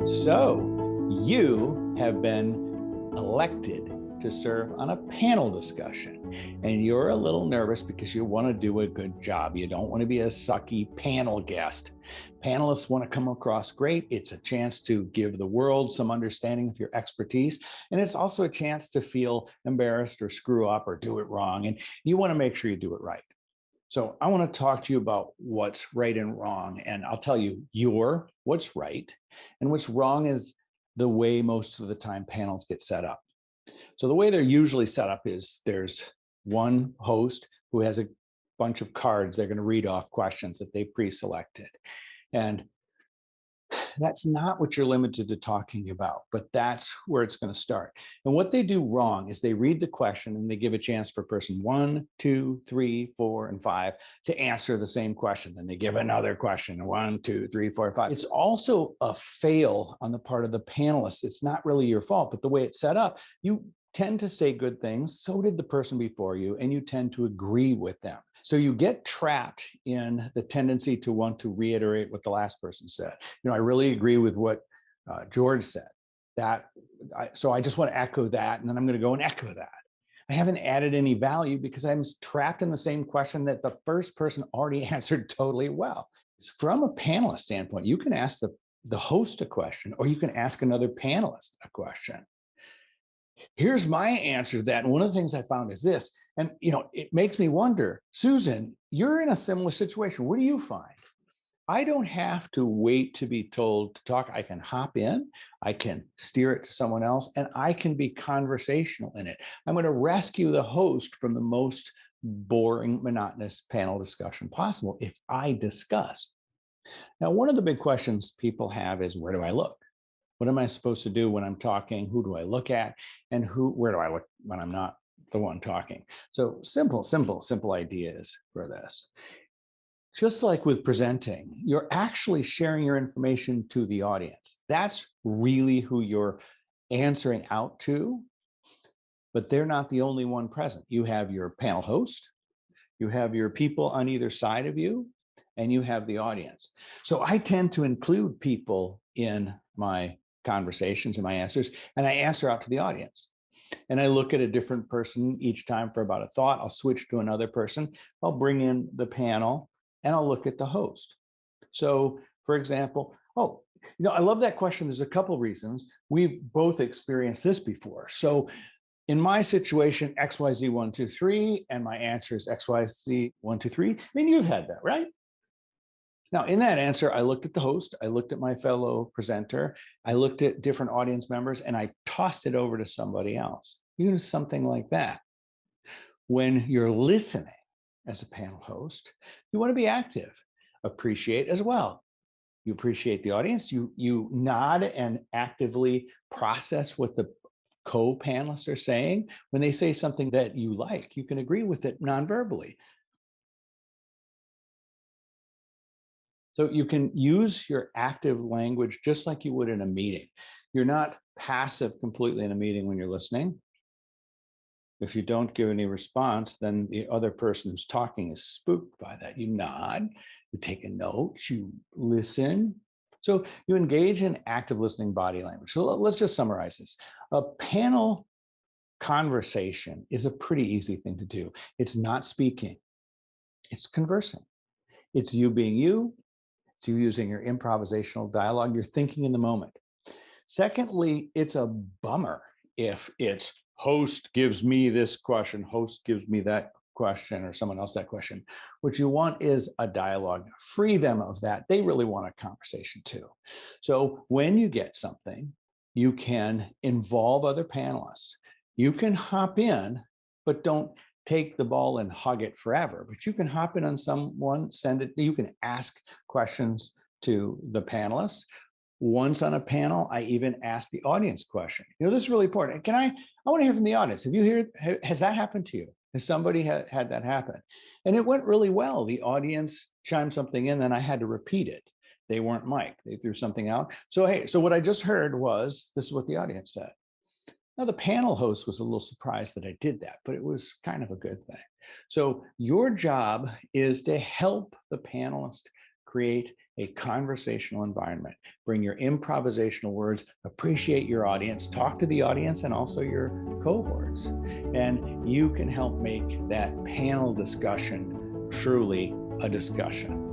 So you have been elected to serve on a panel discussion, and you're a little nervous because you want to do a good job. You don't want to be a sucky panel guest. Panelists want to come across great. It's a chance to give the world some understanding of your expertise, and it's also a chance to feel embarrassed or screw up or do it wrong, and you want to make sure you do it right. So I want to talk to you about what's right and wrong. And I'll tell you what's right, and what's wrong is the way most of the time panels get set up. So the way they're usually set up is there's one host who has a bunch of cards. They're going to read off questions that they pre-selected. And that's not what you're limited to talking about, but that's where it's going to start. And what they do wrong is they read the question and they give a chance for person 1, 2, 3, 4, and 5 to answer the same question. Then they give another question, 1, 2, 3, 4, 5. It's also a fail on the part of the panelists. It's not really your fault, but the way it's set up, you tend to say good things. So did the person before you, and you tend to agree with them. So you get trapped in the tendency to want to reiterate what the last person said. I really agree with what George said. So I just want to echo that, and then I'm going to go and echo that. I haven't added any value because I'm trapped in the same question that the first person already answered totally well. From a panelist standpoint, you can ask the host a question, or you can ask another panelist a question. Here's my answer to that. And one of the things I found is this, and it makes me wonder, Susan, you're in a similar situation. What do you find? I don't have to wait to be told to talk. I can hop in, I can steer it to someone else, and I can be conversational in it. I'm going to rescue the host from the most boring, monotonous panel discussion possible if I discuss. Now, one of the big questions people have is, where do I look? What am I supposed to do when I'm talking? Who do I look at? And where do I look when I'm not the one talking? So simple ideas for this. Just like with presenting, you're actually sharing your information to the audience. That's really who you're answering out to, but they're not the only one present. You have your panel host, you have your people on either side of you, and you have the audience. So I tend to include people in my conversations and my answers, and I answer out to the audience. And I look at a different person each time for about a thought. I'll switch to another person. I'll bring in the panel, and I'll look at the host. So, for example, I love that question. There's a couple reasons. We've both experienced this before. So in my situation, XYZ 1, 2, 3, and my answer is XYZ 1, 2, 3. I mean, you've had that, right? Now, in that answer, I looked at the host, I looked at my fellow presenter, I looked at different audience members, and I tossed it over to somebody else. Use something like that. When you're listening as a panel host, you want to be active, appreciate as well. You appreciate the audience, you nod and actively process what the co-panelists are saying. When they say something that you like, you can agree with it non-verbally. So you can use your active language just like you would in a meeting. You're not passive completely in a meeting when you're listening. If you don't give any response, then the other person who's talking is spooked by that. You nod, you take a note, you listen. So you engage in active listening body language. So let's just summarize this. A panel conversation is a pretty easy thing to do. It's not speaking, it's conversing. It's you being you. It's you using your improvisational dialogue. You're thinking in the moment. Secondly, it's a bummer if it's host gives me this question, host gives me that question, or someone else that question. What you want is a dialogue. Free them of that. They really want a conversation too. So when you get something, you can involve other panelists. You can hop in, but don't take the ball and hug it forever. But you can hop in on someone, send it. You can ask questions to the panelists. Once on a panel, I even asked the audience question. This is really important. I want to hear from the audience. Has that happened to you? Has somebody had that happen? And it went really well. The audience chimed something in, and I had to repeat it. They weren't mic'd. They threw something out. So what I just heard was, this is what the audience said. Now, the panel host was a little surprised that I did that, but it was kind of a good thing. So your job is to help the panelist create a conversational environment. Bring your improvisational words, appreciate your audience, talk to the audience and also your cohorts. And you can help make that panel discussion truly a discussion.